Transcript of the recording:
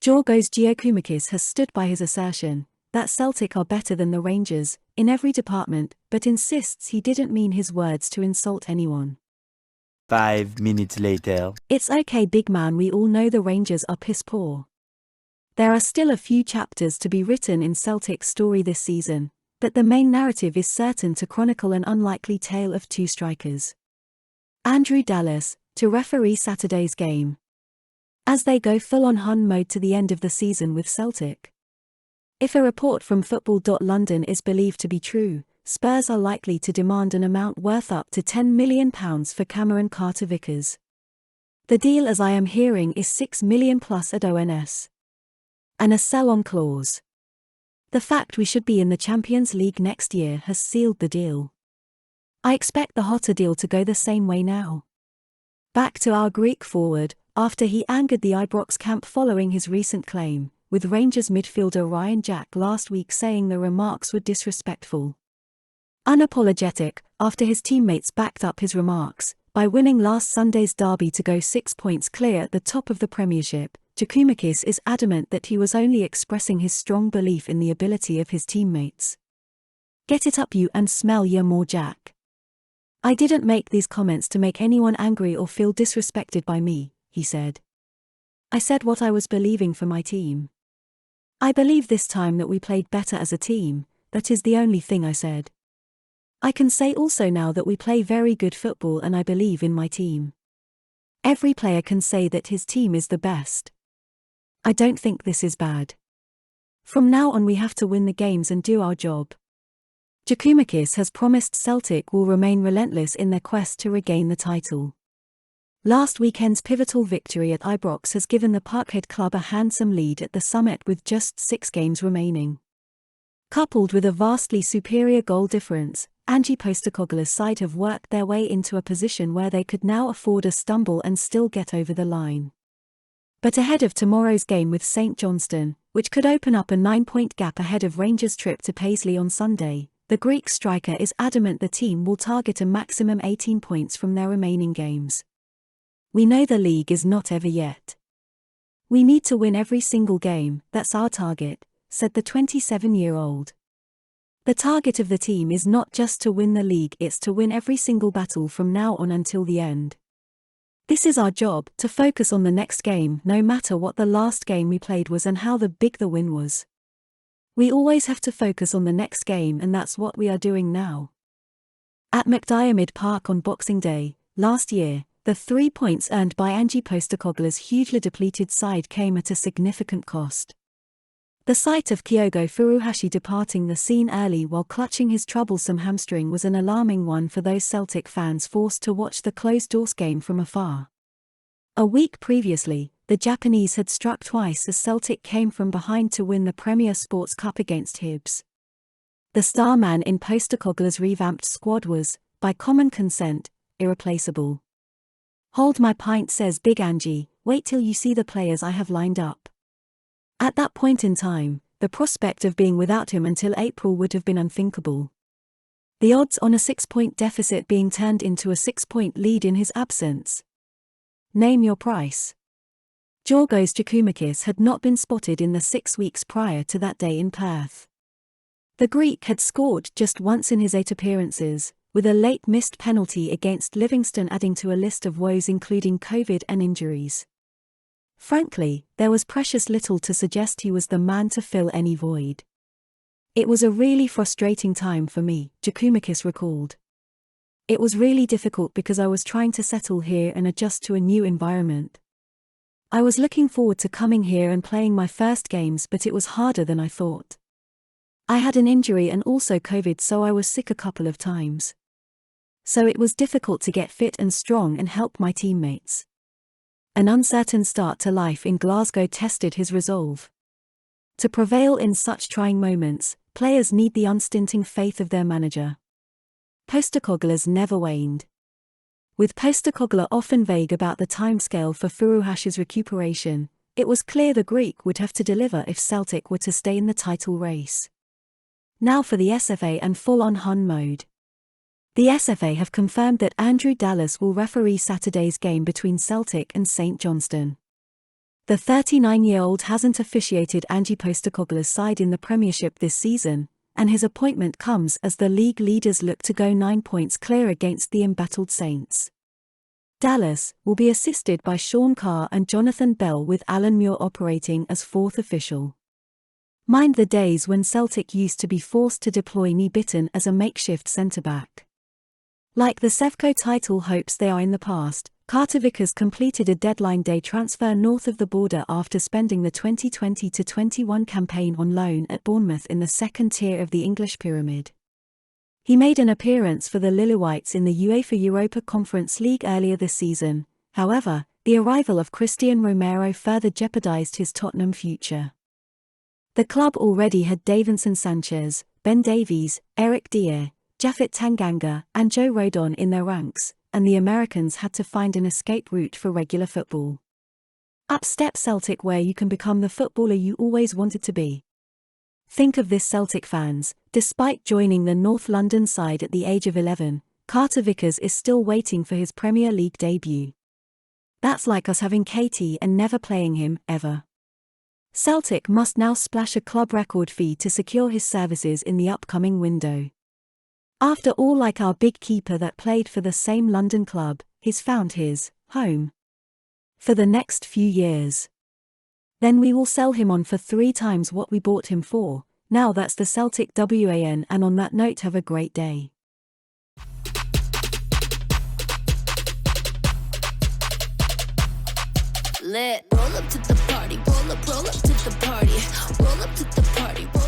Giorgos Giokoumakis has stood by his assertion that Celtic are better than the Rangers in every department, but insists he didn't mean his words to insult anyone. 5 minutes later. It's okay, big man, we all know the Rangers are piss poor. There are still a few chapters to be written in Celtic's story this season, but the main narrative is certain to chronicle an unlikely tale of two strikers. Andrew Dallas, to referee Saturday's game, as they go full-on Hun mode to the end of the season with Celtic. If a report from Football.London is believed to be true, Spurs are likely to demand an amount worth up to £10 million for Cameron Carter-Vickers. The deal, as I am hearing, is £6 million plus add-ons and a sell-on clause. The fact we should be in the Champions League next year has sealed the deal. I expect the Jota deal to go the same way now. Back to our Greek forward, after he angered the Ibrox camp following his recent claim, with Rangers midfielder Ryan Jack last week saying the remarks were disrespectful. Unapologetic, after his teammates backed up his remarks, by winning last Sunday's derby to go 6 points clear at the top of the Premiership, Giokoumakis is adamant that he was only expressing his strong belief in the ability of his teammates. Get it up you and smell ya more, Jack. I didn't make these comments to make anyone angry or feel disrespected by me, he said. I said what I was believing for my team. I believe this time that we played better as a team, that is the only thing I said. I can say also now that we play very good football and I believe in my team. Every player can say that his team is the best. I don't think this is bad. From now on we have to win the games and do our job. Giokoumakis has promised Celtic will remain relentless in their quest to regain the title. Last weekend's pivotal victory at Ibrox has given the Parkhead club a handsome lead at the summit with just 6 games remaining. Coupled with a vastly superior goal difference, Ange Postecoglou's side have worked their way into a position where they could now afford a stumble and still get over the line. But ahead of tomorrow's game with St Johnstone, which could open up a 9-point gap ahead of Rangers' trip to Paisley on Sunday, the Greek striker is adamant the team will target a maximum 18 points from their remaining games. We know the league is not over yet. We need to win every single game, that's our target, said the 27-year-old. The target of the team is not just to win the league, it's to win every single battle from now on until the end. This is our job, to focus on the next game no matter what the last game we played was and how big the win was. We always have to focus on the next game and that's what we are doing now. At McDiarmid Park on Boxing Day, last year, the 3 points earned by Ange Postecoglou's hugely depleted side came at a significant cost. The sight of Kyogo Furuhashi departing the scene early while clutching his troublesome hamstring was an alarming one for those Celtic fans forced to watch the closed-doors game from afar. A week previously, the Japanese had struck twice as Celtic came from behind to win the Premier Sports Cup against Hibs. The star man in Postecoglou's revamped squad was, by common consent, irreplaceable. Hold my pint, says Big Angie, wait till you see the players I have lined up. At that point in time, the prospect of being without him until April would have been unthinkable. The odds on a 6-point deficit being turned into a 6-point lead in his absence. Name your price. Giorgos Giokoumakis had not been spotted in the 6 weeks prior to that day in Perth. The Greek had scored just once in his 8 appearances, with a late missed penalty against Livingston adding to a list of woes including COVID and injuries. Frankly, there was precious little to suggest he was the man to fill any void. It was a really frustrating time for me, Giokoumakis recalled. It was really difficult because I was trying to settle here and adjust to a new environment. I was looking forward to coming here and playing my first games, but it was harder than I thought. I had an injury and also COVID, so I was sick a couple of times. So it was difficult to get fit and strong and help my teammates. An uncertain start to life in Glasgow tested his resolve. To prevail in such trying moments, players need the unstinting faith of their manager. Postecoglou's never waned. With Postecoglou often vague about the timescale for Furuhashi's recuperation, it was clear the Greek would have to deliver if Celtic were to stay in the title race. Now for the SFA and full-on Hun mode. The SFA have confirmed that Andrew Dallas will referee Saturday's game between Celtic and St Johnstone. The 39-year-old hasn't officiated Ange Postecoglou's side in the Premiership this season, and his appointment comes as the league leaders look to go 9 points clear against the embattled Saints. Dallas will be assisted by Sean Carr and Jonathan Bell, with Alan Muir operating as fourth official. Mind the days when Celtic used to be forced to deploy Nibitin as a makeshift centre-back. Like the Sevco title hopes they are in the past, Carter-Vickers completed a deadline day transfer north of the border after spending the 2020-21 campaign on loan at Bournemouth in the second tier of the English pyramid. He made an appearance for the Lilywhites in the UEFA Europa Conference League earlier this season. However, the arrival of Christian Romero further jeopardised his Tottenham future. The club already had Davinson Sanchez, Ben Davies, Eric Dier, Japhet Tanganga, and Joe Rodon in their ranks, and the Americans had to find an escape route for regular football. Up step Celtic, where you can become the footballer you always wanted to be. Think of this, Celtic fans: despite joining the North London side at the age of 11, Carter-Vickers is still waiting for his Premier League debut. That's like us having KT and never playing him, ever. Celtic must now splash a club record fee to secure his services in the upcoming window. After all, like our big keeper that played for the same London club, he's found his home for the next few years. Then we will sell him on for 3 times what we bought him for. Now that's the Celtic WAN, and on that note, have a great day. Lit. Roll up to the party, roll up to the party, roll up to the party.